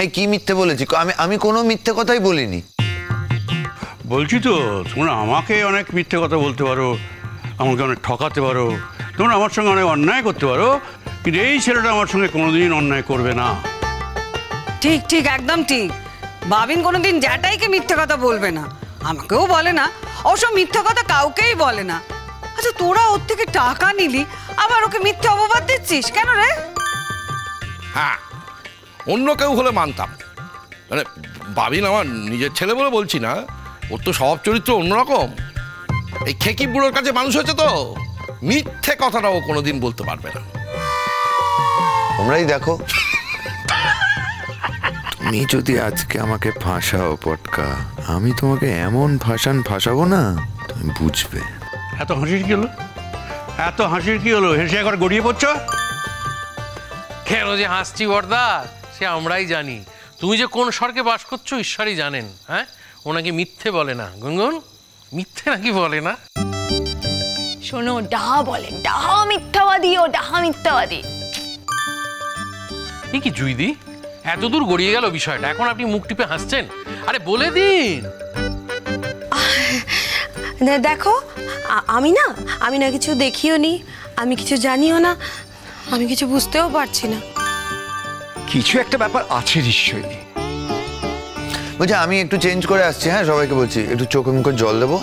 এই কি মিথ্যে বলেছি? আমি কোনো মিথ্যে কথাই বলিনি। বলছি তো তোমরা আমাকে অনেক মিথ্যে কথা বলতে পারো, আমাকে অনেক ঠকাতে পারো, তোমরা আমার সঙ্গে অনেক অন্যায় করতে পারো, কিন্তু এই ছেলেটা আমার সঙ্গে কোনোদিন অন্যায় করবে না। ঠিক ঠিক, একদম ঠিক। বাবিন কোনোদিন জ্যাঠাইকে মিথ্যে কথা বলবে না, আমাকেও বলে না, অবশ্য মিথ্যে কথা কাউকেই বলে না। আচ্ছা, তোরা ওর থেকে টাকা নিলি, আবার ওকে মিথ্যে অপবাদ দিচ্ছিস কেন রে? হ্যাঁ, অন্য কেউ হলে মানতাম, মানে বাবিন আমার নিজের ছেলে বলে বলছি না, ওর তো স্বভাব চরিত্র অন্যরকম। এই খেকি বুড়োর কাছে মানুষ হয়েছে তো, মিথ্যে কথাটা ও কোনোদিন বলতে পারবে না। তোমরাই দেখো। তুমি যদি আজকে আমাকে ফাঁসাও পটকা, আমি তোমাকে এমন ফাঁসাবো না, তুমি বুঝবে। এত হাসির কি হলো? এত হাসির কি হলো? হেসে একবার গড়িয়ে পড়ছো কেন যে হাসছি বর্দা সে আমরাই জানি। তুমি যে কোন স্বর্গে বাস করছো ঈশ্বরই জানেন। হ্যাঁ, ওনাকে মিথ্যে বলে না গুনগুন, মিথ্যে নাকি বলে না? শোনো, ডাহা বলে, ডাহা মিথ্যাবাদী, ও ডাহা মিথ্যাবাদী। এই কি জুইদি, এত দূর গড়িয়ে গেল বিষয়টা, এখন আপনি মুখ টিপে হাসছেন? আরে বলে দিন। দেখো, আমি না কিছু দেখিও নি, আমি কিছু জানিও না, আমি কিছু বুঝতেও পারছি না। কিছু একটা ব্যাপার আছে নিশ্চয়ই। বলছি আমি একটু চেঞ্জ করে আসছি। হ্যাঁ, সবাইকে বলছি একটু চোখে মুখে জল দেবো।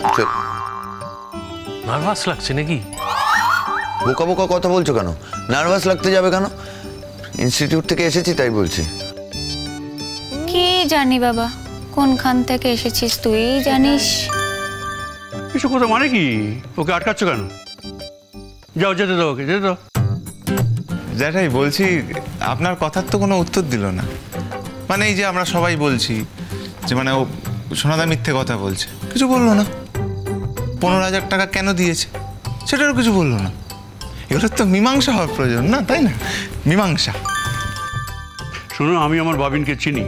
নার্ভাস লাগছে নাকি? বোকা বোকা কথা বলছো কেন? নার্ভাস লাগতে যাবে কেন? ইনস্টিটিউট থেকে এসেছি তাই বলছি। কি জানি বাবা, কোনখান থেকে এসেছিস তুই জানিস? এসব কথা মানে কি? ওকে আটকাচ্ছ কেন? যাও, যেতে দাও, ওকে যেতে দাও। জ্যাঠাই বলছি, আপনার কথার তো কোনো উত্তর দিল না। মানে এই যে আমরা সবাই বলছি যে মানে ও সোনাদা মিথ্যে কথা বলছে, কিছু বললো না। 15,000 টাকা কেন দিয়েছে সেটারও কিছু বললো না। এগুলোর তো মীমাংসা হওয়ার প্রয়োজন, না তাই না? মীমাংসা। শোনো, আমি আমার বাবিনকে চিনি,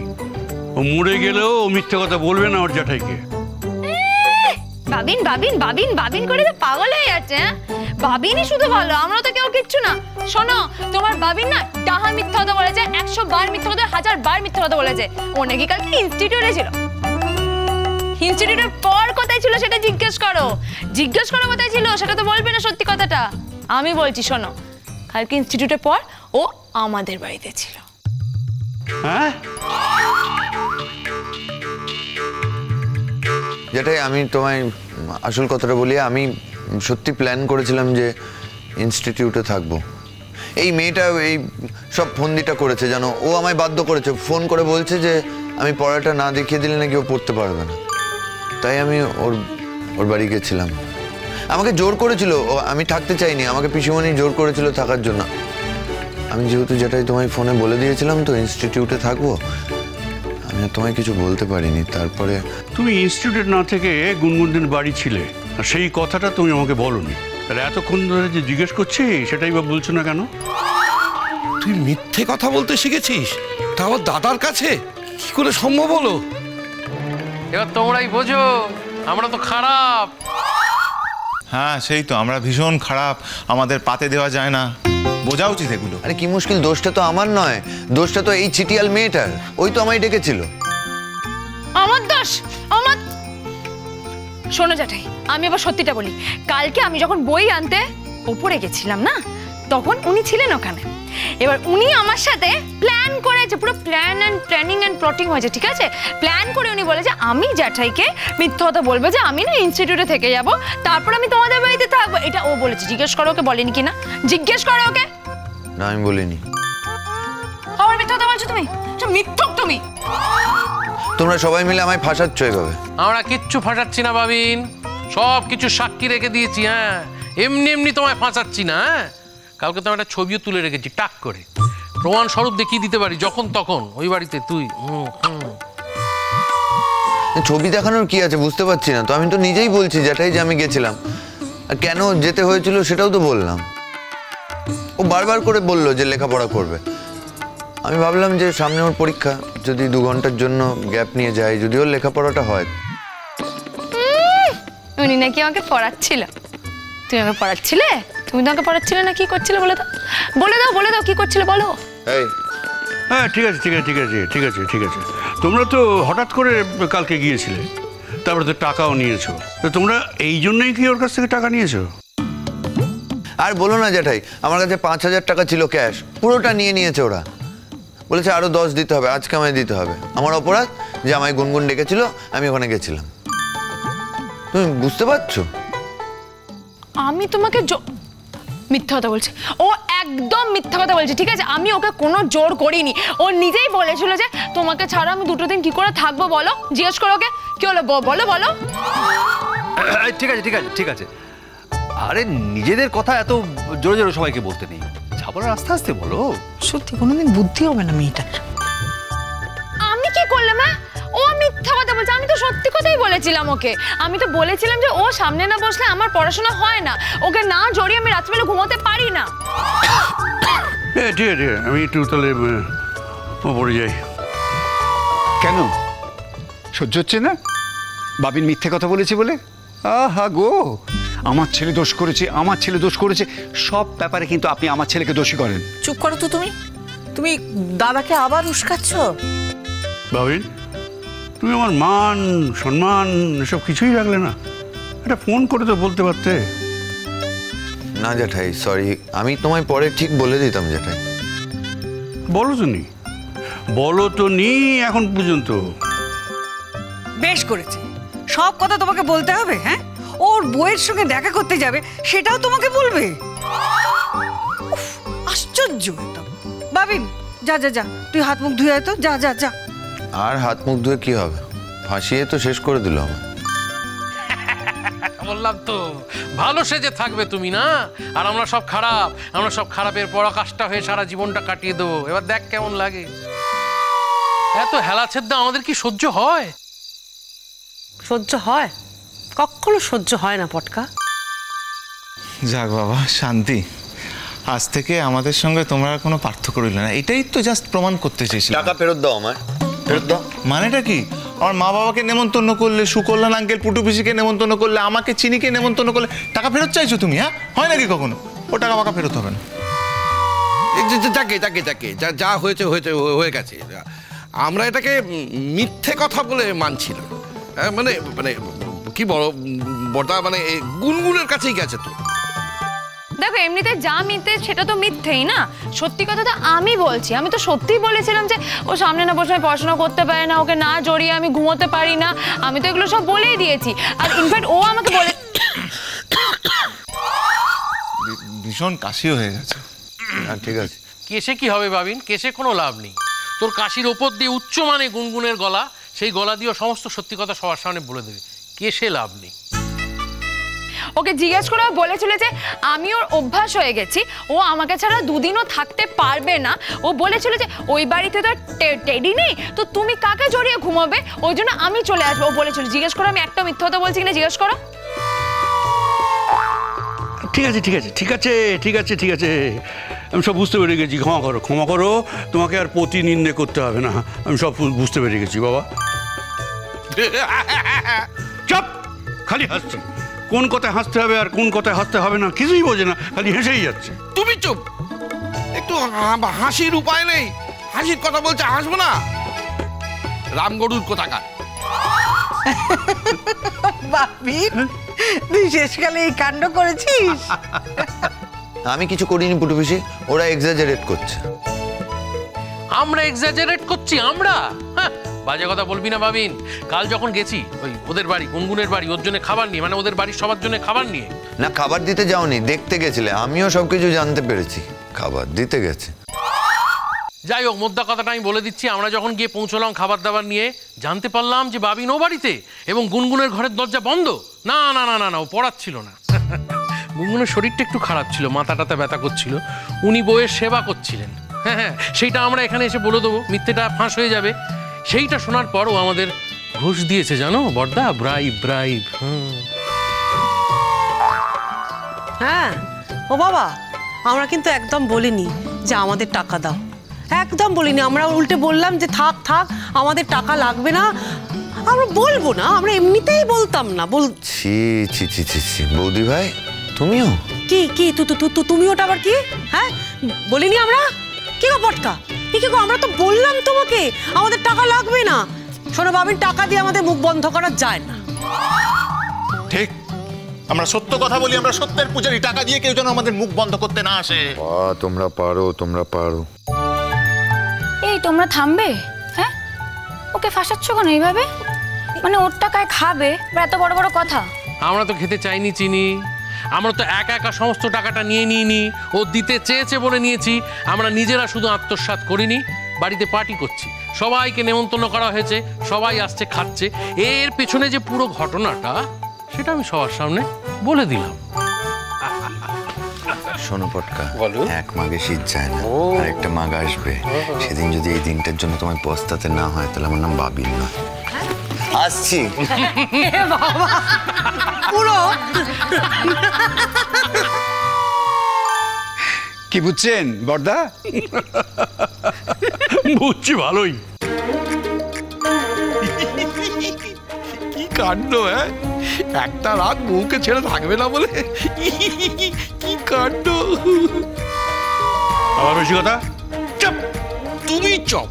ও মরে গেলেও ও মিথ্যে কথা বলবে না ওর জ্যাঠাইকে। বাবিন বাবিন বাবিন বাবিন করে তো পাগল হয়ে যাচ্ছে। হ্যাঁ, বাবিনই শুধু ভালো, আমরা তো কেউ কিচ্ছু না। শোনো, তোমার বাবিন না ডাহা মিথ্যা কথা বলেছে, 100 বার মিথ্যা কথা, 1000 বার মিথ্যা কথা বলেছে। ও নাকি কালকে ইনস্টিটিউটে ছিল। ইনস্টিটিউটের পর কোথায় ছিল সেটা জিজ্ঞেস করো কোথায় ছিল, সেটা তো বলবে না সত্যি কথাটা। আমি বলছি শোনো, কালকে ইনস্টিটিউটের পর ও আমাদের বাড়িতে ছিল। হ্যাঁ, যেটাই আমি তোমায় আসল কথাটা বলি, আমি সত্যি প্ল্যান করেছিলাম যে ইনস্টিটিউটে থাকবো। এই মেয়েটা এই সব ফন্দিটা করেছে জানো, ও আমায় বাধ্য করেছে, ফোন করে বলছে যে আমি পড়াটা না দেখিয়ে দিলে নাকি ও পড়তে পারবে না। তাই আমি ওর বাড়ি গেছিলাম। আমাকে জোর করেছিল, আমি থাকতে চাইনি, আমাকে পিসিমণি জোর করেছিল থাকার জন্য। আমি যেহেতু যেটাই তোমায় ফোনে বলে দিয়েছিলাম তো ইনস্টিটিউটে থাকবো, আমি তোমায় কিছু বলতে পারিনি। তারপরে তুমি ইনস্টিটিউটে না থেকে গুনগুনদের বাড়ি ছিলে, আর সেই কথাটা তুমি আমাকে বলোনি। তাহলে এতক্ষণ ধরে যে জিজ্ঞেস করছি সেটাই বা বলছো না কেন? তুই মিথ্যে কথা বলতে শিখেছিস, তা আমার দাদার কাছে? কি করে সম্ভব হলো? এবার তোমরাই বোঝো, আমরা তো খারাপ। হ্যাঁ সেই তো, আমরা ভীষণ খারাপ, আমাদের পাতে দেওয়া যায় না, বোঝা উচিত এগুলো। আরে কি মুশকিল, দোষটা তো আমার নয়, দোষটা তো এই চিটিয়াল মেয়েটার। ওই তো আমায় ডেকেছিল। আমার দোষ? আমার? শোনো জ্যাঠাই, আমি আবার সত্যিটা বলি, কালকে আমি যখন বই আনতে ওপরে গেছিলাম না, তখন উনি ছিলেন ওখানে। এবার উনি আমার সাথে প্ল্যান করেছে, পুরো প্ল্যানিং এন্ড প্লটিং হয়েছে, ঠিক আছে? প্ল্যান করে উনি বলেছে আমি জ্যাঠাইকে মিথ্যা কথা বলবো যে আমি না ইনস্টিটিউটে থেকে যাব, তারপর আমি তোমাদের বাড়িতে থাকবো। এটা ও বলেছে। জিজ্ঞেস করো ওকে, বলেনি কিনা জিজ্ঞেস করো ওকে। না, আমি বলিনি। আবার মিথ্যা কথা বলছো তুমি, মিথ্যক তুমি। তোমরা সবাই মিলে আমায় ফাঁসাচ্ছ এভাবে। আমরা কিচ্ছু ফাঁসাচ্ছি না বাবিন, সব কিছু সাক্ষী রেখে দিয়েছি। হ্যাঁ, এমনি এমনি তোমায় ফাঁসাচ্ছি না। হ্যাঁ, কালকে তো একটা ছবিও তুলে রেখেছি টাক করে, প্রমাণ স্বরূপ দেখিয়ে দিতে পারি যখন তখন ওই বাড়িতে তুই। ছবি দেখানোর কি আছে বুঝতে পারছি না তো। আমি তো নিজেই বলছি যেটাই যে আমি গেছিলাম, আর কেন যেতে হয়েছিল সেটাও তো বললাম। ও বারবার করে বললো যে লেখাপড়া করবে। আমি ভাবলাম যে সামনে ওর পরীক্ষা, যদি 2 ঘন্টার জন্য গ্যাপ নিয়ে যায়, যদি ওর লেখাপড়াটা হয়। উনি নাকি আমাকে পড়াচ্ছিল। তুমি আমাকে পড়াচ্ছিলে? তুমি তো আমাকে পড়াচ্ছিলে না, কি করছিলে বলে দাও, বলে দাও, বলে দাও কি করছিলে বলো। এই হ্যাঁ ঠিক আছে ঠিক আছে ঠিক আছে ঠিক আছে ঠিক আছে, তোমরা তো হঠাৎ করে কালকে গিয়েছিলে, তারপরে তো টাকাও নিয়েছো, তো তোমরা এই জন্যই কি ওর কাছ থেকে টাকা নিয়েছো? আর বলো না জ্যাঠাই, আমার কাছে 5,000 টাকা ছিল ক্যাশ, পুরোটা নিয়ে নিয়েছে ওরা। বলেছে আরো 10 দিতে হবে, আজকে আমায় দিতে হবে। আমার অপরাধ যে আমায় গুনগুন ডেকেছিল, আমি ওখানে গেছিলাম। তুমি বুঝতে পারছো? আমি তোমাকে মিথ্যা কথা বলছি, ও একদম মিথ্যা কথা বলছে, ঠিক আছে? আমি ওকে কোনো জোর করিনি, ও নিজেই বলেছিল যে তোমাকে ছাড়া আমি 2 দিন কি করে থাকবো বলো, জিজ্ঞেস করো ওকে কি হলো, বলো বলো। ঠিক আছে ঠিক আছে ঠিক আছে, আরে নিজেদের কথা এত জোরে জোরে সবাইকে বলতে নেই, যা বলার আস্তে আস্তে বলো। সত্যি কোনোদিন বুদ্ধি হবে না মেয়েটার। আমি কি করলাম? হ্যাঁ, ও মিথ্যা কথা বলছে, আমি তো সত্যি কথাই বলেছিলাম ওকে। আমি তো বলেছিলাম যে ও সামনে না বসলে আমার পড়াশোনা হয় না, ওকে না জড়িয়ে আমি রাত্রিবেলা ঘুমোতে পারি না। ঠিক আছে, আমি একটু তাহলে পড়ে যাই। কেন সহ্য হচ্ছে না বাবিন মিথ্যে কথা বলেছে বলে? আহা গো, আমার ছেলে দোষ করেছে, আমার ছেলে দোষ করেছে, সব ব্যাপারে কিন্তু আপনি আমার ছেলেকে দোষী করেন। চুপ করো তো তুমি, তুমি দাদাকে আবার উস্কাচ্ছ। বাবিন, তুমি আমার মান সম্মান এসব কিছুই রাখলে না, একটা ফোন করে তো বলতে পারতে। না জ্যাঠাই, সরি, আমি তোমায় পরে ঠিক বলে দিতাম জ্যাঠাই। বলো তো নি, বলো তো নি এখন পর্যন্ত। বেশ করেছে, সব কথা তোমাকে বলতে হবে? হ্যাঁ, ওর বউয়ের সঙ্গে দেখা করতে যাবে সেটাও তোমাকে বলবে? উফ, আশ্চর্য একদম। বাবিন, যা যা যা, তুই হাত মুখ ধুয়ে আয় তো, যা যা যা। আর হাত মুখ ধুয়ে কি হবে, ফাঁসিয়ে তো শেষ করে দিল আমার। বললাম তো ভালো সেজে থাকবে তুমি না, আর আমরা সব খারাপ, আমরা সব খারাপের পরাকাষ্ঠা হয়ে সারা জীবনটা কাটিয়ে দেবো। এবার দেখ কেমন লাগে। এত হেলা ছেদ্দা আমাদের কি সহ্য হয়? সহ্য হয়? কখনো সহ্য হয় না পটকা। যাক বাবা, শান্তি, আজ থেকে আমাদের সঙ্গে তোমরা কোনো পার্থক্য রইল না, এটাই তো জাস্ট প্রমাণ করতে চেয়েছিলাম। টাকা ফেরত দাও আমার, ফেরত দাও। মানেটা কি? আমার মা বাবাকে নেমন্তন্ন করলে, সুকল্যাণ আঙ্কেল পুটু পিসিকে নেমন্তন্ন করলে, আমাকে চিনিকে নেমন্তন্ন করলে টাকা ফেরত চাইছো তুমি? হ্যাঁ, হয় নাকি কখনো? ও টাকা বাকা ফেরত হবে না। যাকে যা হয়েছে হয়েছে, হয়ে গেছে। আমরা এটাকে মিথ্যে কথা বলে মানছিল, মানে মানে কি বড় বড়টা, মানে গুনগুনের কাছেই গেছে তো। দেখো, এমনিতে যা মিথ্যে সেটা তো মিথ্যেই না, সত্যি কথা তো আমি বলছি। আমি তো সত্যিই বলেছিলাম যে ও সামনে না বসে পড়াশোনা করতে পারে না, ওকে না জড়িয়ে আমি ঘুমোতে পারি না, আমি তো এগুলো সব বলেই দিয়েছি। আর ইনফ্যাক্ট ও আমাকে বলে, ভীষণ কাশি হয়ে গেছে। ঠিক আছে, কেসে কি হবে বাবিন, কেসে কোনো লাভ নেই। তোর কাশির ওপর দিয়ে উচ্চ মানে গুনগুনের গলা, সেই গলা দিয়ে সমস্ত সত্যি কথা সবার সামনে বলে দেবে, কেসে লাভ নেই। ওকে জিজ্ঞেস করে বলেছিল যে আমি ওর অভ্যাস হয়ে গেছি, ও আমাকে ছাড়া 2 দিনও থাকতে পারবে না। ও বলেছিল যে ওই বাড়িতে তো টেডি নেই, তো তুমি কাকে জড়িয়ে ঘুমাবে, ওই জন্য আমি চলে আসবো। ও বলেছিল, জিজ্ঞেস করো আমি একটা মিথ্যা কথা বলছি কিনা, জিজ্ঞেস করো। ঠিক আছে ঠিক আছে ঠিক আছে ঠিক আছে ঠিক আছে, আমি সব বুঝতে পেরে গেছি। ক্ষমা করো ক্ষমা করো, তোমাকে আর প্রতিনিন্দে করতে হবে না, আমি সব বুঝতে পেরে গেছি বাবা। চুপ, খালি হাসছে, কোন কথায় হাসতে হবে আর কোন কথায় হাসতে হবে না কিছুই বোঝে না, খালি হেসেই যাচ্ছে। তুমি চুপ, একটু হাসির উপায় নেই? হাসির কথা বলছে, হাসবো না? রামগরুর কোথাকার। বাবিন, তুই শেষকালে এই কাণ্ড করেছিস? আমি কিছু করিনি পুটু পিসি, ওরা এক্সাজারেট করছে। আমরা এক্সাজারেট করছি? আমরা? বাজে কথা বলবি না বাবিন। কাল যখন গেছি ওই ওদের বাড়ি, গুনগুনের বাড়ি, ওর জন্য খাবার নিয়ে, মানে ওদের বাড়ির সবার জন্য খাবার নিয়ে। না, খাবার দিতে যাওনি, দেখতে গেছিলে। আমিও সবকিছু জানতে পেরেছি, খাবার দিতে গেছে। যাই হোক, মোদ্দা কথাটা আমি বলে দিচ্ছি। আমরা যখন গিয়ে পৌঁছলাম খাবার দাবার নিয়ে, জানতে পারলাম যে বাবিন ও বাড়িতে, এবং গুনগুনের ঘরের দরজা বন্ধ। না না না না না, ও পড়াচ্ছিল না। গুনগুনের শরীরটা একটু খারাপ ছিল, মাথা টাথা ব্যথা করছিল, উনি বউয়ের সেবা করছিলেন। হ্যাঁ হ্যাঁ, সেইটা আমরা এখানে এসে বলে দেবো, মিথ্যেটা ফাঁস হয়ে যাবে। সেইটা শোনার পর ও আমাদের ঘুষ দিয়েছে, জানো বড়দা, ব্রাইব ব্রাইব। হ্যাঁ, ও বাবা, আমরা কিন্তু একদম বলিনি যে আমাদের টাকা দাও, একদম বলিনি। আমরা উল্টে বললাম যে থাক থাক, আমাদের টাকা লাগবে না, আমরা বলবো না, আমরা এমনিতেই বলতাম না। ছি ছি ছি ছি ছি, বৌদি ভাই তুমিও? কি কি তুমি ওটা আবার কি? হ্যাঁ, বলিনি আমরা? কি গো পটকা, কি গো, আমরা তো বললাম তোমাকে আমাদের টাকা লাগবে না। শোনো বাবিন, টাকা দিয়ে আমাদের মুখ বন্ধ করা যায় না। ঠিক, আমরা সত্য কথা বলি, আমরা সত্যের পূজারি। টাকা দিয়ে কেউ যেন আমাদের মুখ বন্ধ করতে না আসে। তোমরা পারো, তোমরা পারো। এই তোমরা থামবে? হ্যাঁ, ওকে ফাঁসাচ্ছ কেন এইভাবে? মানে ওর টাকায় খাবে, এত বড় বড় কথা। আমরা তো খেতে চাইনি চিনি, আমরা তো একা একা সমস্ত টাকাটা নিয়ে নিইনি, ও দিতে চেয়েছে বলে নিয়েছি। আমরা নিজেরা শুধু আত্মসাৎ করিনি, বাড়িতে পার্টি করছি, সবাইকে নেমন্তন্ন করা হয়েছে, সবাই আসছে খাচ্ছে। এর পেছনে যে পুরো ঘটনাটা, সেটা আমি সবার সামনে বলে দিলাম। শোনো পটকা, এক মাঘে শীত যায় না, আর একটা মাঘ আসবে। সেদিন যদি এই দিনটার জন্য তোমায় পস্তাতে না হয়, তাহলে আমার নাম বাবিন নয়। আসছি। পুরো কি বুঝছেন বড়দা? বুঝছি ভালোই। কি কাণ্ড! হ্যাঁ, একটা রাত বউকে ছেড়ে থাকবে না বলে কি কাণ্ড! আবার বেশি কথা। চপ, তুমি চপ।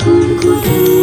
খুরকুটু